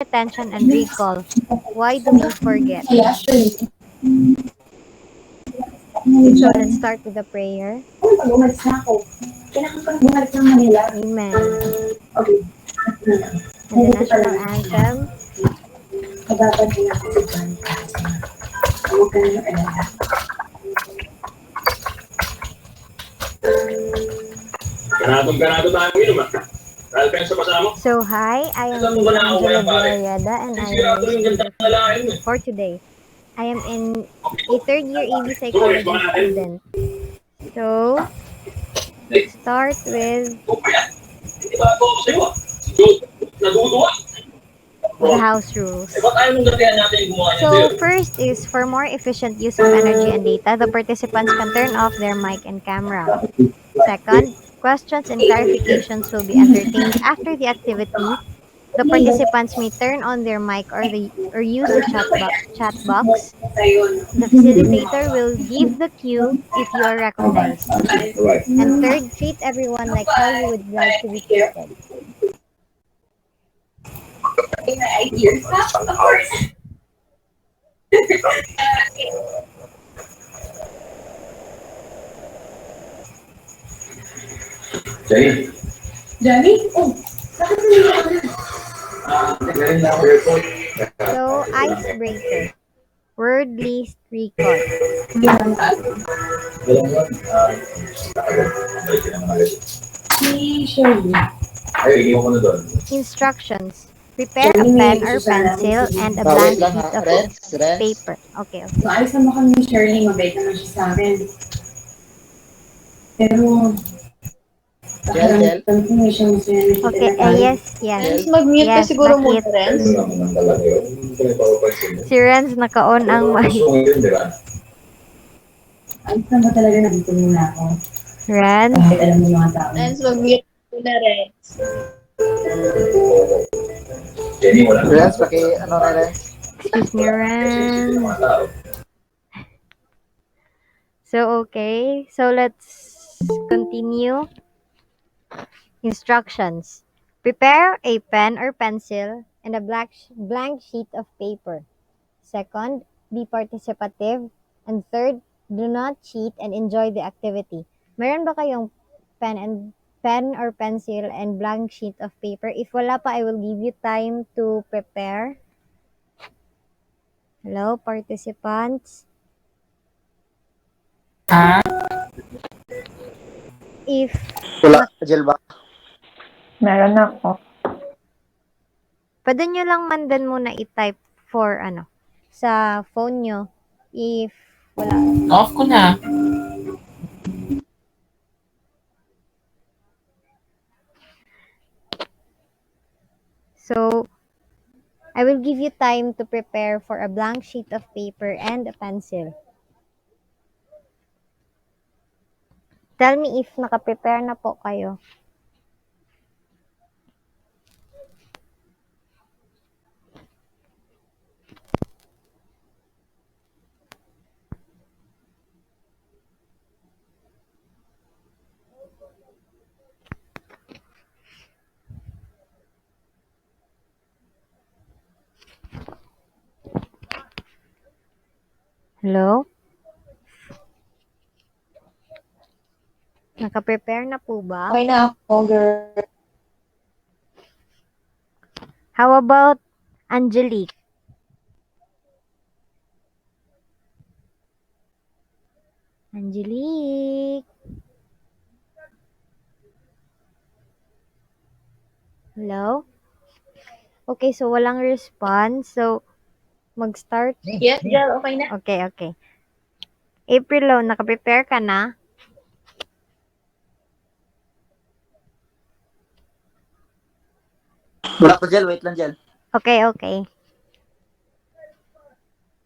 attention and recall. Why do we forget? So let's start with the prayer. Umalis na ako. Kailangan ko bumalik ng Manila. Amen. Okay. And the national anthem. Kababad din ako sa banka. Huwag ka na alala. Ganado tayo inom ah. Dahil kayo sa pasama. So hi, I am Alam mo ba na ako Allida yan, pare? Sle and I am Sigurado your yung ganda speaker ng lalaking mo. for today. I am in a third year EV Tuloy, psychology baka natin. student. So let's start with O kaya, hindi ba ako sa'yo ah? Dude, naduduwa. the house rules. Eh, ba't ayaw nung gabihan natin yung gumawa niya So sa'yo? first is for more efficient use of energy and data, the participants can turn off their mic and camera. Second, questions and clarifications will be entertained after the activity. The participants may turn on their mic or use the chat box. The facilitator will give the cue if you are recognized. And third, treat everyone like how you would like to be treated. Ideas. Of course. Jenny. Johnny? Oh, bakit hindi ka na? Ngayon lang ako airport. So, icebreaker. Word list recall. Alam mo, balik ka naman agad. Si Shirley. Ay, iwan ko na doon. Instructions. Prepare a pen or pencil and a blank Wait lang sheet ha. of Reds. paper. Okay. Maayos naman kami ni Shirley. Mabait naman siya sa akin. Pero, Jel. pakiramdam ko may siyang sinanakita Okay, na tayo. yes. Yes. Mag-mute ka Yes, siguro bakit? muna, Renz. Ano naman talaga yun? Hindi ko na ipapapansin mo. Si Renz naka-on ang mic. Gusto ko yun, di ba? Ayos na ba talaga nandito muna ako? Renz? Kahit alam mo mga tao. Renz, mag-mute muna, Renz. Jenny, wala na. Reds, ano na Reds? Excuse me, Renz. Mga tao. So, okay. So, let's continue. Instructions. Prepare a pen or pencil and a blank sheet of paper. Second, be participative. And third, do not cheat and enjoy the activity. Meron ba kayong pen or pencil and blank sheet of paper? If wala pa, I will give you time to prepare. Hello, participants. If Wala. Jel ba? Meron ako. pwede nyo lang man din muna i-type for sa phone nyo. If wala. Off ko na. So, I will give you time to prepare for a blank sheet of paper and a pencil. Tell me if naka-prepare na po kayo. Hello? Naka-prepare na po ba? Okay na ako, girl. How about Angelique? Angelique? Hello? Okay, so walang response. So, mag-start. Yes, girl, okay na. Okay. April, naka-prepare ka na? Wala pa Jel. Wait lang Jel. Okay.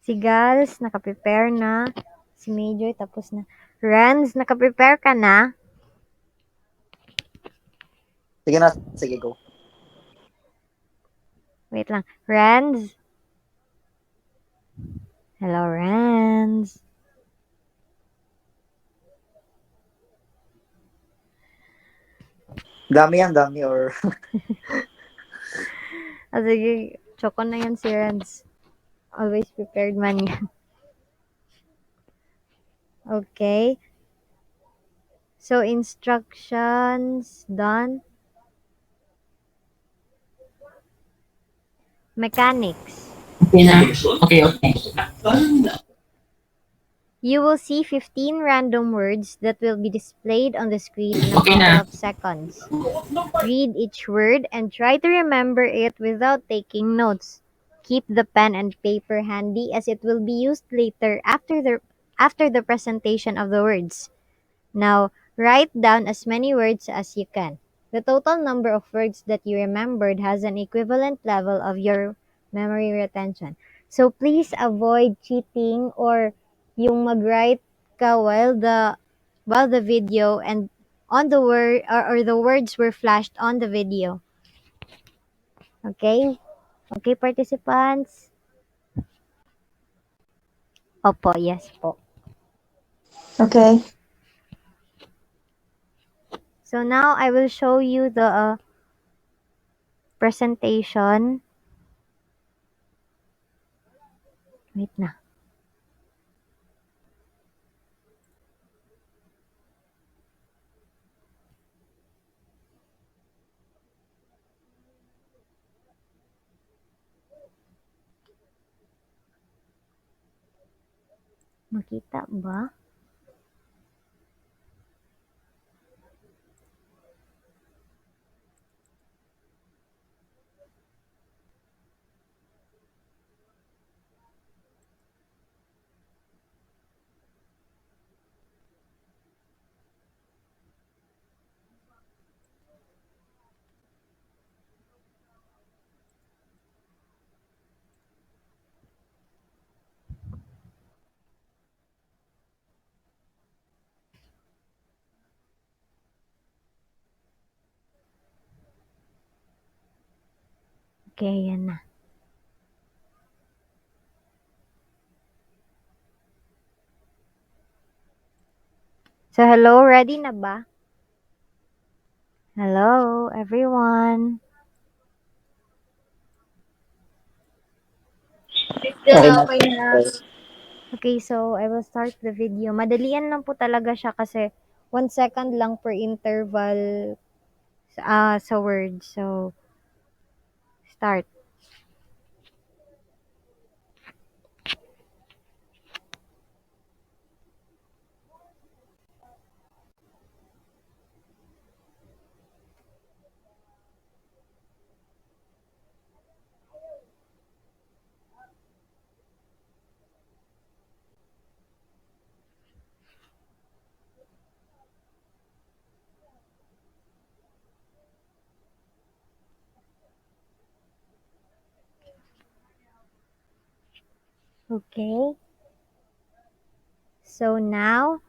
Si Gals, naka-prepare na. Si Major, tapos na. Renz, naka-prepare ka na? Sige na. Sige, go. Wait lang. Renz? Hello, Renz. Dami or... Sige, Choco na yan si Renz. Always prepared man yan. Okay. So, instructions done. Mechanics. Okay na. Okay, okay. You will see 15 random words that will be displayed on the screen in a Okay couple na. of seconds. Read each word and try to remember it without taking notes. Keep the pen and paper handy as it will be used later after the presentation of the words. Now, write down as many words as you can. The total number of words that you remembered has an equivalent level of your memory retention. So please avoid cheating or yung mag-write ka while the video and on the word or the words were flashed on the video. Okay? Okay, participants? Opo, yes po. Okay. So now I will show you the presentation. Wait na. Makita ba? Okay, yan na. So, hello, ready na ba? Hello, everyone. Okay na. Okay na. Okay, so I will start the video. Madalian lang po talaga siya kasi 1 second lang per interval sa word. So, start. Okay. So now,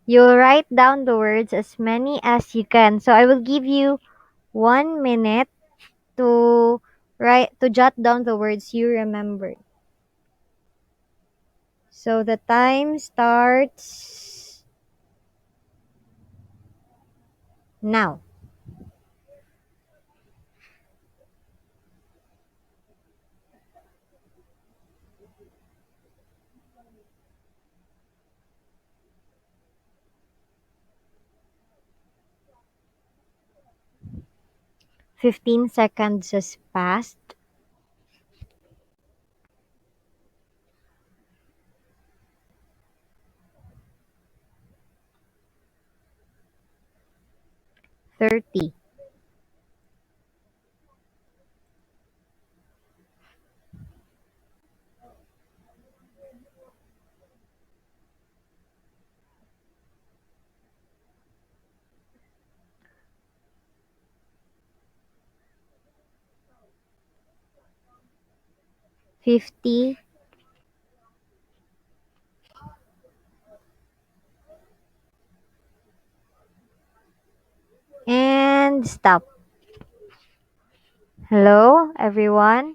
you'll write down the words as many as you can. So I will give you 1 minute to jot down the words you remembered. So the time starts now. Fifteen seconds has passed. Thirty. 50. And stop. Hello, everyone?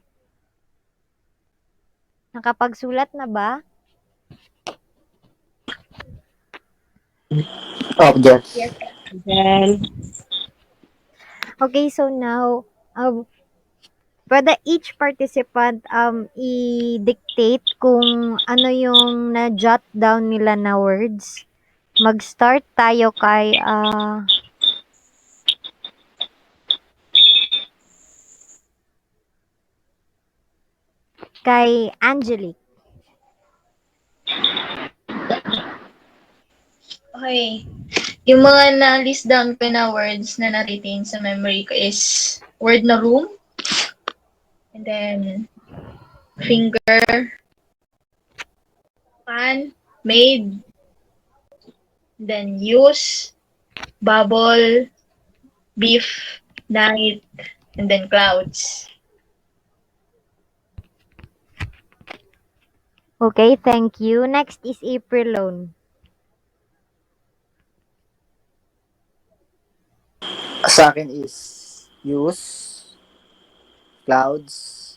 Nakapagsulat na ba? Oh, Jel. Well, Okay, so now, Pwede each participant i-dictate kung ano yung na-jot down nila na words. Mag-start tayo kay Angelique. Okay. Yung mga na-list down ko na words na na-retain sa memory ko is word na room, and then finger, pan, made, then use, bubble, beef, night, and then clouds. Okay, thank you. Next is April Loan. Sa akin is use, clouds,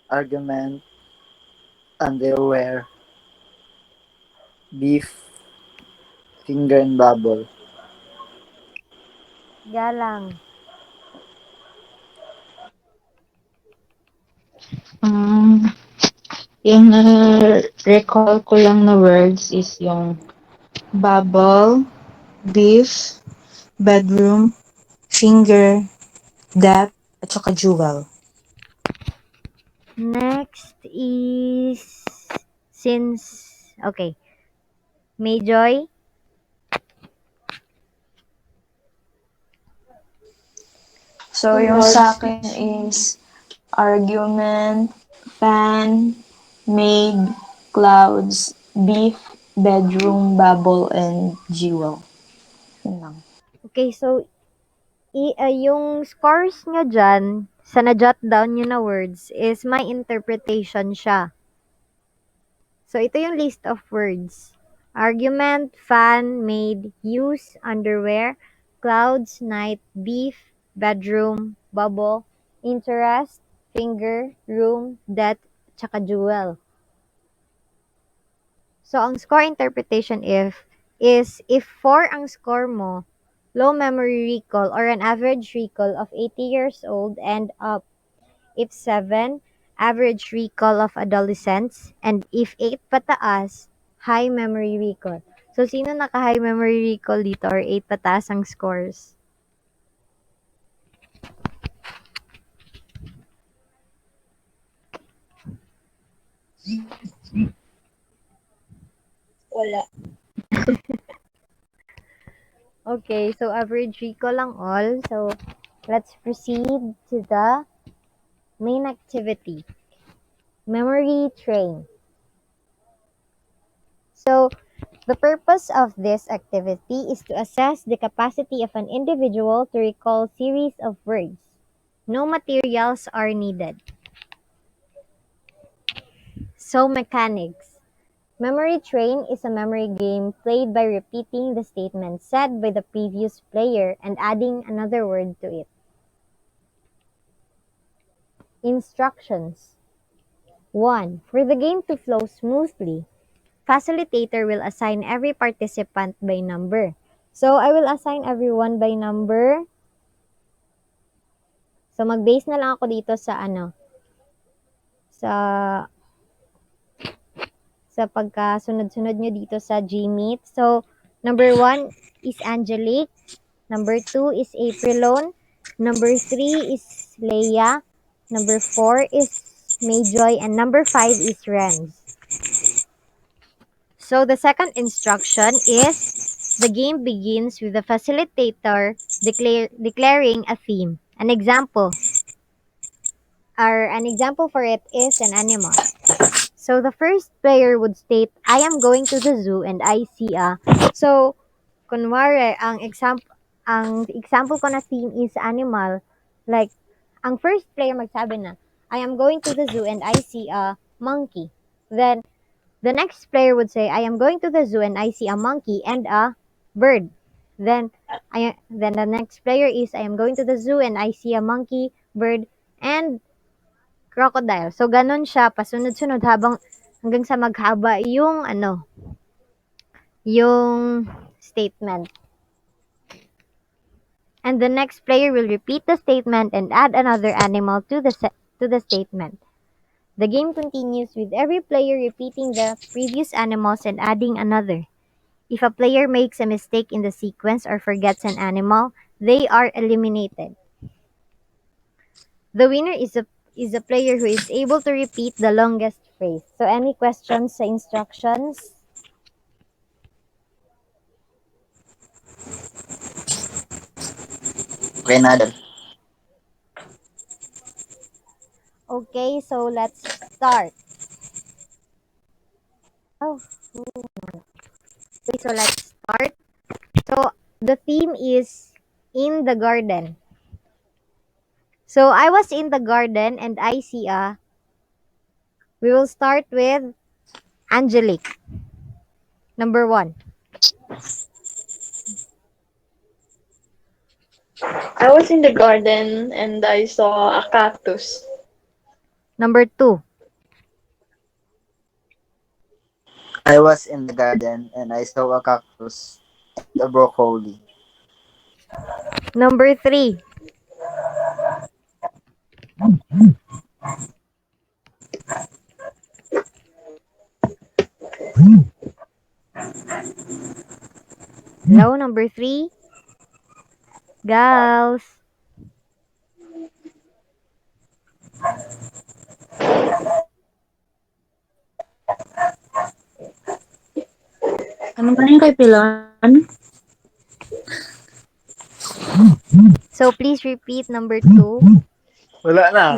argument, underwear, beef, finger and bubble. Galang. Um, yung na-recall ko lang na words is yung bubble, beef, bedroom, finger, that, at saka jewel. Next is okay. Mayjoy. So, yung sa akin is argument, fan, made, clouds, beef, bedroom, bubble, and jewel. Yun lang. Okay, so yung scores nyo dyan, sa na-jot down nyo na words, is my interpretation siya. So, ito yung list of words. Argument, fan, made, use, underwear, clouds, night, beef, bedroom, bubble, interest, finger, room, death, tsaka jewel. So, ang score interpretation is if 4 ang score mo, low memory recall or an average recall of 80 years old and up. If 7, average recall of adolescents. And if 8 pataas, high memory recall. So, sino naka-high memory recall dito or 8 pataas ang scores? Wala. Okay, so average recall lang all. So, let's proceed to the main activity. Memory train. So, the purpose of this activity is to assess the capacity of an individual to recall series of words. No materials are needed. So, mechanics. Memory Train is a memory game played by repeating the statement said by the previous player and adding another word to it. Instructions. 1. For the game to flow smoothly, facilitator will assign every participant by number. So, I will assign everyone by number. So, mag-base na lang ako dito sa sa pagkasunod-sunod nyo dito sa Gmeet. So, number 1 is Angelique. Number 2 is Aprilone. Number 3 is Leia. Number 4 is Mayjoy. And number 5 is Renz. So, the second instruction is the game begins with the facilitator declaring a theme. An example for it is an animal. So, the first player would state, I am going to the zoo and I see a... So, kunwari, ang example ko na theme is animal. Like, ang first player magsabi na, I am going to the zoo and I see a monkey. Then, the next player would say, I am going to the zoo and I see a monkey and a bird. Then the next player is, I am going to the zoo and I see a monkey, bird, and crocodile. So, ganun siya, pasunod-sunod hanggang sa maghaba yung statement. And the next player will repeat the statement and add another animal to the to the statement. The game continues with every player repeating the previous animals and adding another. If a player makes a mistake in the sequence or forgets an animal, they are eliminated. The winner is a player who is able to repeat the longest phrase. So any questions sa instructions? Okay na, Del. Okay, so let's start. Oh, okay, so let's start. So the theme is in the garden. So I was in the garden and I see a. We will start with Angelique. Number 1. I was in the garden and I saw a cactus. Number 2. I was in the garden and I saw a cactus and a broccoli. Number 3. Hello, number 3. Gals. Ano man yung kay Pilon? So please repeat number 2. Wala na.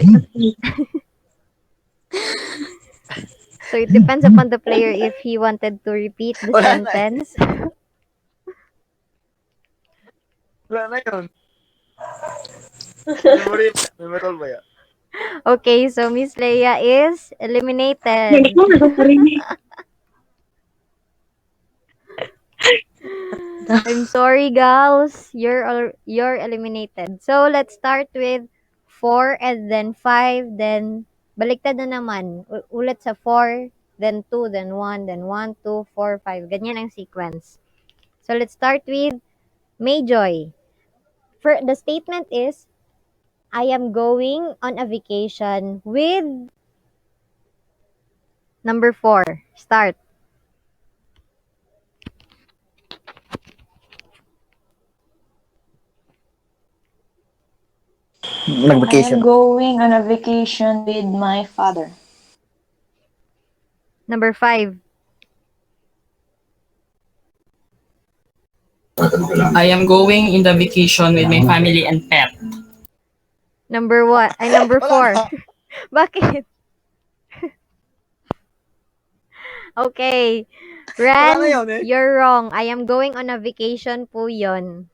So it depends upon the player if he wanted to repeat the Wala na eh. sentence. Wala na yun. Memory, memorable ba yan? Okay, so Miss Leia is eliminated. Hindi ko nagpaparinig. I'm sorry, gals. You're eliminated. So let's start with 4 and then 5, then baliktad na naman. Ulit sa 4, then 2, then 1, then 1, 2, 4, 5. Ganyan ang sequence. So let's start with Mayjoy. For the statement is I am going on a vacation with number 4. Start. I Nag-vacation. am going on a vacation with my father. Number 5. I am going in the vacation with my family and pet. Number 1. Ay, number Wala 4. na. Bakit? Okay. Wala na Ren, yun eh. you're wrong. I am going on a vacation po yun.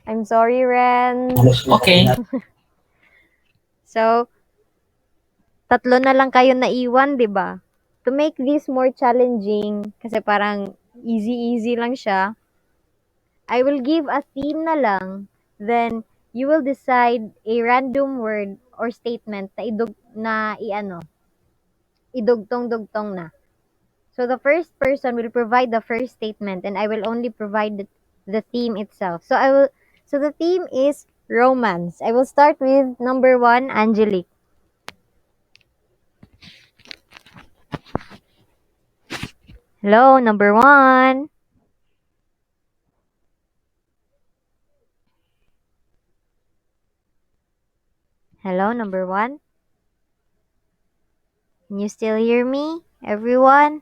I'm sorry, Ren. Okay. So, tatlo na lang kayo naiwan, di ba? To make this more challenging, kasi parang easy-easy lang siya, I will give a theme na lang, then you will decide a random word or statement na idugtong-dugtong na. So the first person will provide the first statement and I will only provide the theme itself. So the theme is romance. I will start with number 1, Angelique. Hello, number 1. Hello, number 1. Can you still hear me, everyone?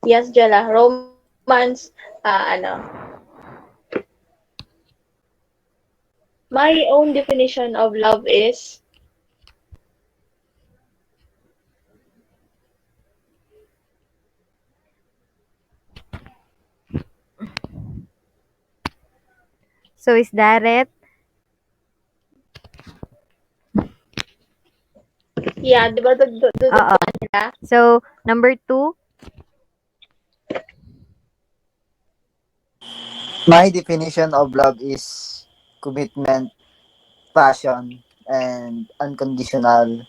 Yes, Jella. Romance, my own definition of love is So is that it? yeah, di ba Oo. nila? So number 2. My definition of love is commitment, passion, and unconditional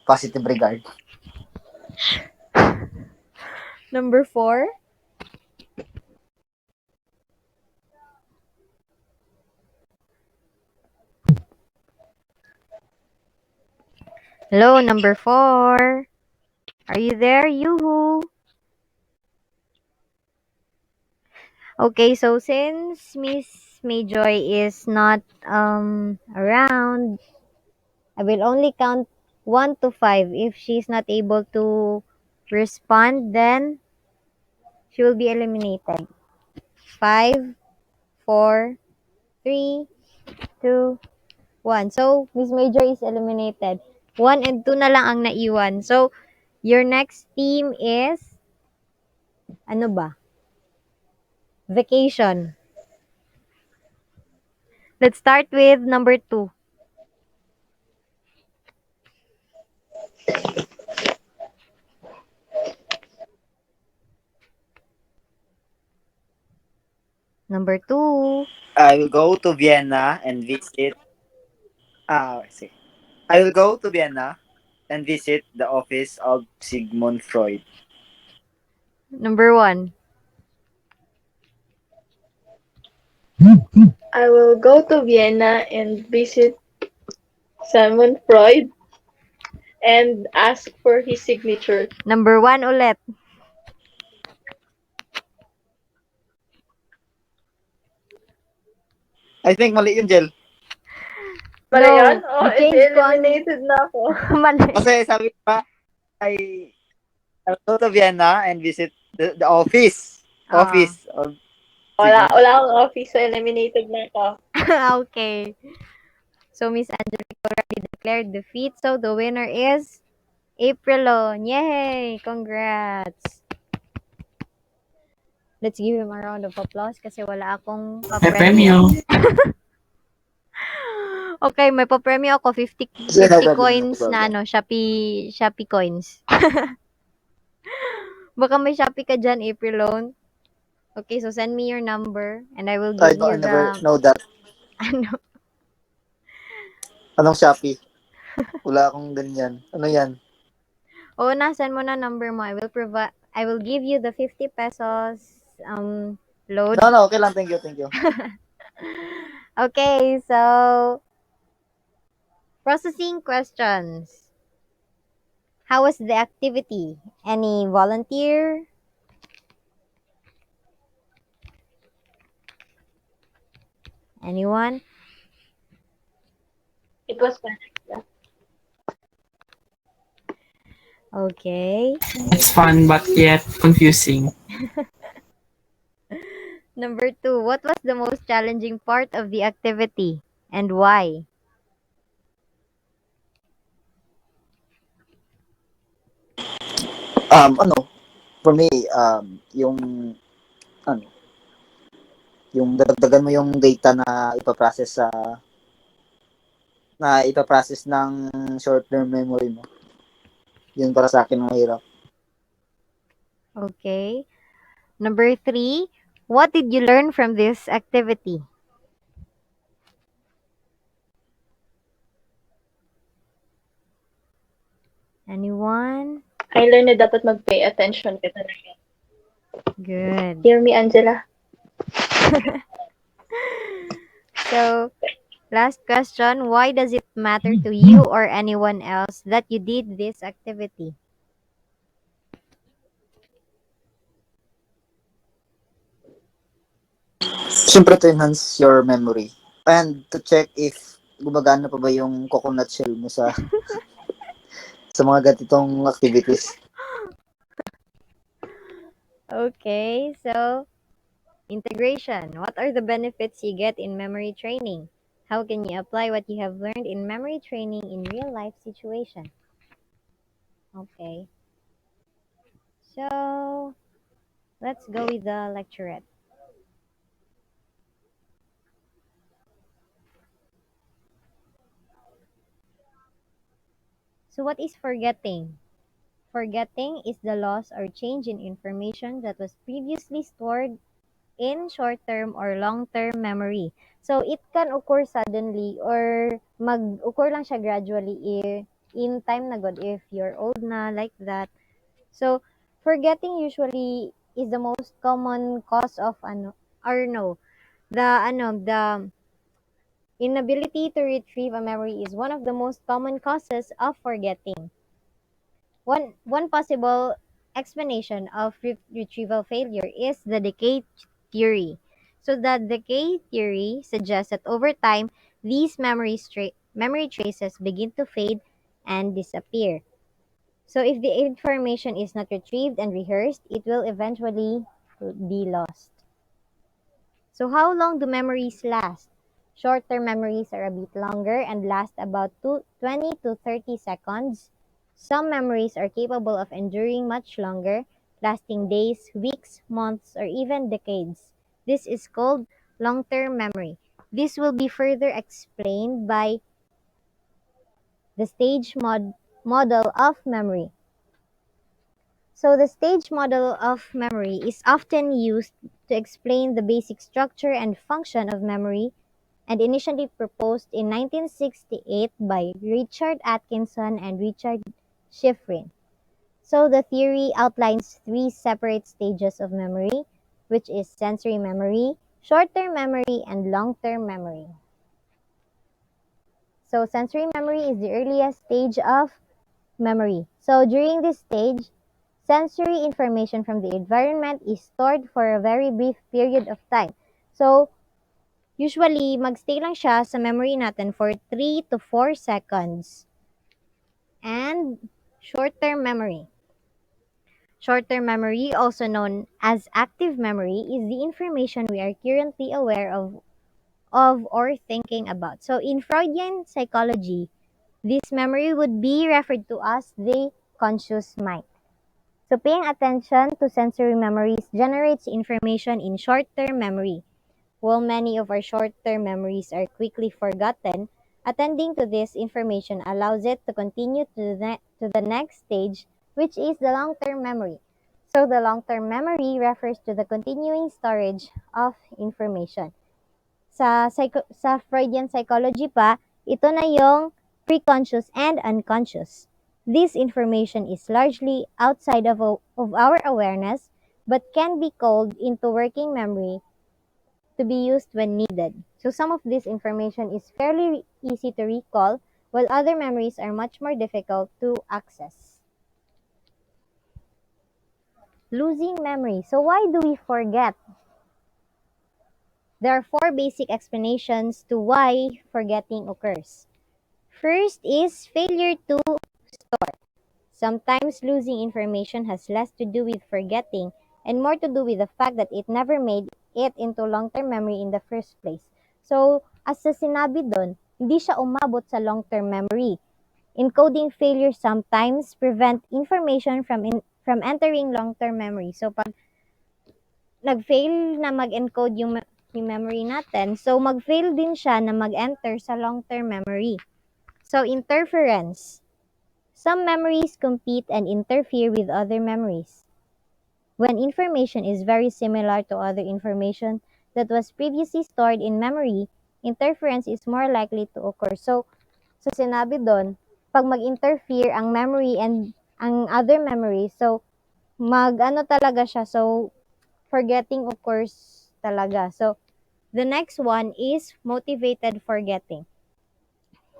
positive regard. Number 4. Hello, number 4. Are you there? Yoo-hoo! Okay, so since Miss Mayjoy is not around, I will only count 1 to 5. If she's not able to respond, then she will be eliminated. 5, 4, 3, 2, 1. So, Miss Major is eliminated. 1 and 2 na lang ang naiwan. So, your next team is, ano ba? Vacation. Let's start with number 2. Number 2. I will go to Vienna and visit. See. I will go to Vienna and visit the office of Sigmund Freud. Number 1. I will go to Vienna and visit Simon Freud and ask for his signature. Number 1 ulit. I think mali yun, Jel. Pala yan? No, Oh, edi i-change ko ang eliminated na ako. mali. Kasi sabi ko pa, I, I will go to Vienna and visit the office. Ah. Office of Wala, Sigmund. wala akong office, so eliminated na ako. Okay. So, Miss Angelica already declared defeat. So, the winner is Aprilon. Yay! Congrats! Let's give him a round of applause kasi wala akong May papremyo. premyo. Okay, may papremyo ako 50 Sige, no 50 problem, no coins problem. na Shopee coins. Baka may Shopee ka dyan, Aprilon. Okay, so send me your number and I will give I you never the know that. ano. Anong Shopee? Wala akong ganyan. Ano yan? Oo na, send mo na number mo. I will give you the 50 pesos load. No, okay lang. Thank you, thank you. Okay, so processing questions. How was the activity? Any volunteer? Anyone? It was fun. Okay. It's fun but yet confusing. Number 2, what was the most challenging part of the activity and why? For me, yung, ano, yung dadagdagan mo yung data na ipaprocess ng short-term memory mo. Yun para sa akin ang mahirap. Okay. Number 3, what did you learn from this activity? Anyone? I learned na dapat mag-pay attention ka talaga. Good. Hear me, Angela? So, last question, why does it matter to you or anyone else that you did this activity? Siyempre to enhance your memory. And to check if gumagana pa ba yung coconut shell mo sa mga ganitong activities. Okay, so integration. What are the benefits you get in memory training? How can you apply what you have learned in memory training in real life situation? Okay. So, let's go with the lecturette. So, what is forgetting? Forgetting is the loss or change in information that was previously stored in short-term or long-term memory. So, it can occur suddenly or mag-occur lang siya gradually in time na good if you're old na like that. So, forgetting usually is the most common cause of the Inability to retrieve a memory is one of the most common causes of forgetting. One possible explanation of retrieval failure is the decay theory. So the decay theory suggests that over time, these memory traces begin to fade and disappear. So if the information is not retrieved and rehearsed, it will eventually be lost. So how long do memories last? Short-term memories are a bit longer and last about 20 to 30 seconds. Some memories are capable of enduring much longer, lasting days, weeks, months, or even decades. This is called long-term memory. This will be further explained by the model of memory. So the stage model of memory is often used to explain the basic structure and function of memory and initially proposed in 1968 by Richard Atkinson and Richard Schifrin. So the theory outlines three separate stages of memory, which is sensory memory, short-term memory, and long-term memory. So sensory memory is the earliest stage of memory. So during this stage, sensory information from the environment is stored for a very brief period of time. So usually, magstay lang siya sa memory natin for 3 to 4 seconds. And short-term memory. Short-term memory, also known as active memory, is the information we are currently aware of or thinking about. So in Freudian psychology, this memory would be referred to as the conscious mind. So paying attention to sensory memories generates information in short-term memory. While many of our short-term memories are quickly forgotten, attending to this information allows it to continue to the next stage, which is the long-term memory. So the long-term memory refers to the continuing storage of information. Sa Freudian psychology pa, ito na yung preconscious and unconscious. This information is largely outside of our awareness, but can be called into working memory to be used when needed. So some of this information is fairly easy to recall, while other memories are much more difficult to access. Losing memory. So why do we forget? There are four basic explanations to why forgetting occurs. First is failure to store. Sometimes losing information has less to do with forgetting and more to do with the fact that it never made it into long-term memory in the first place. So, as sa sinabi doon, hindi siya umabot sa long-term memory. Encoding failure sometimes prevent information from entering long-term memory. So, pag nag-fail na mag-encode yung memory natin, so mag-fail din siya na mag-enter sa long-term memory. So, interference. Some memories compete and interfere with other memories. When information is very similar to other information that was previously stored in memory, interference is more likely to occur. So, sinabi doon, pag mag-interfere ang memory and ang other memory, so mag-ano talaga siya, so forgetting occurs talaga. So, the next one is motivated forgetting.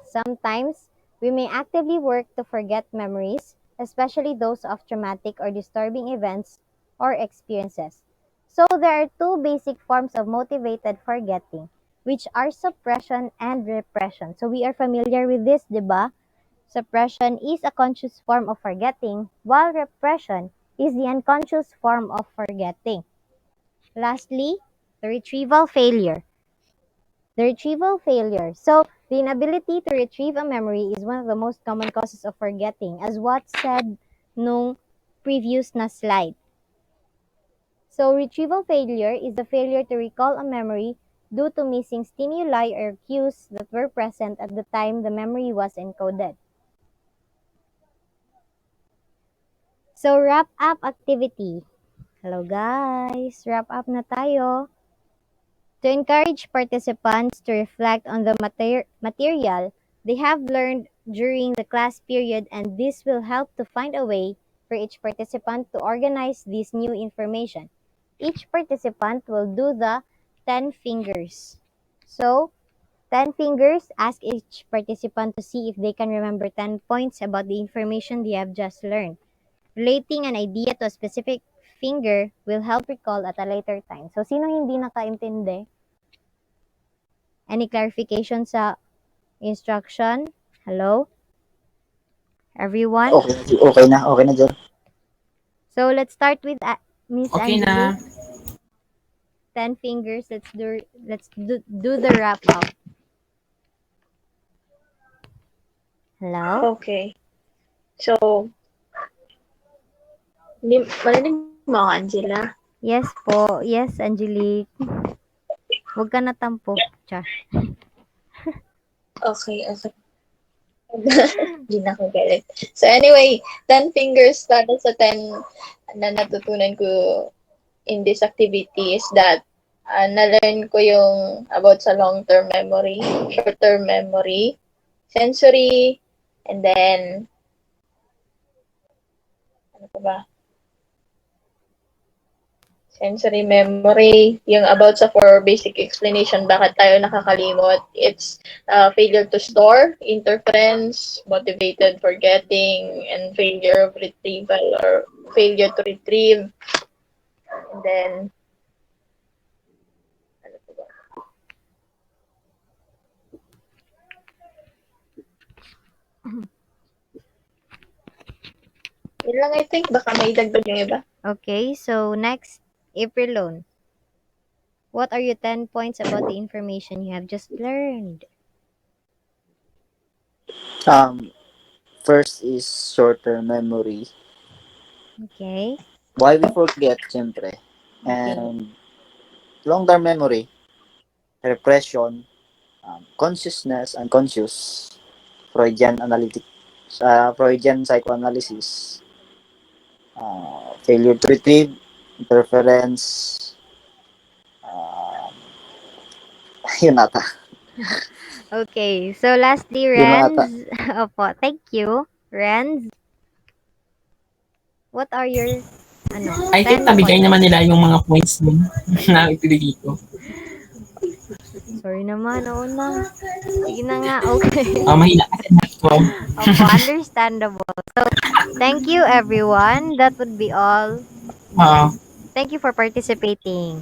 Sometimes, we may actively work to forget memories, especially those of traumatic or disturbing events or experiences. So, there are two basic forms of motivated forgetting, which are suppression and repression. So, we are familiar with this, di ba? Suppression is a conscious form of forgetting, while repression is the unconscious form of forgetting. Lastly, the retrieval failure. The retrieval failure. So, the inability to retrieve a memory is one of the most common causes of forgetting, as what said nung previous na slide. So, retrieval failure is the failure to recall a memory due to missing stimuli or cues that were present at the time the memory was encoded. So, wrap up activity. Hello guys, wrap up na tayo. To encourage participants to reflect on the material they have learned during the class period, and this will help to find a way for each participant to organize this new information. Each participant will do the 10 fingers. So, 10 fingers. Ask each participant to see if they can remember 10 points about the information they have just learned. Relating an idea to a specific finger will help recall at a later time. So, sino hindi nakaintindi? Any clarification sa instruction? Hello? Everyone? Okay na, Jor. So, let's start with Miss Okay na. Angelique. 10 fingers. Let's do the wrap up. Hello? Okay. So, marinig mo ako, Angela? Yes po. Yes, Angelique. Huwag ka natampo. Char. Okay, okay. Hindi na ako galit. So anyway, 10 fingers para sa 10 na natutunan ko in this activity is that na-learn ko yung about sa long-term memory, short-term memory, sensory, and then, ano pa ba? Sensory memory, yung about sa for basic explanation bakit tayo nakakalimot. It's failure to store, interference, motivated forgetting, and failure of retrieval or failure to retrieve. And then, ano pa ba? Yun lang I think, baka may dagdag yung iba. Okay, so next, April Loan. What are your 10 points about the information you have just learned? First is short-term memory. Okay. Why we forget, syempre. Okay. And long-term memory, repression, consciousness, unconscious, Freudian analytic, Freudian psychoanalysis, failure to retrieve, interference, uh, yun ata. Okay, so lastly, Yun lang ata. Renz. Opo, thank you. Renz, what are your I think 10 nabigay points? naman nila yung mga points nun na ibibigay ko. Sorry naman, oo na. Sige na nga, okay. Mahina kasi math ko. Opo, understandable. So, thank you everyone. That would be all. Ah, Thank you for participating.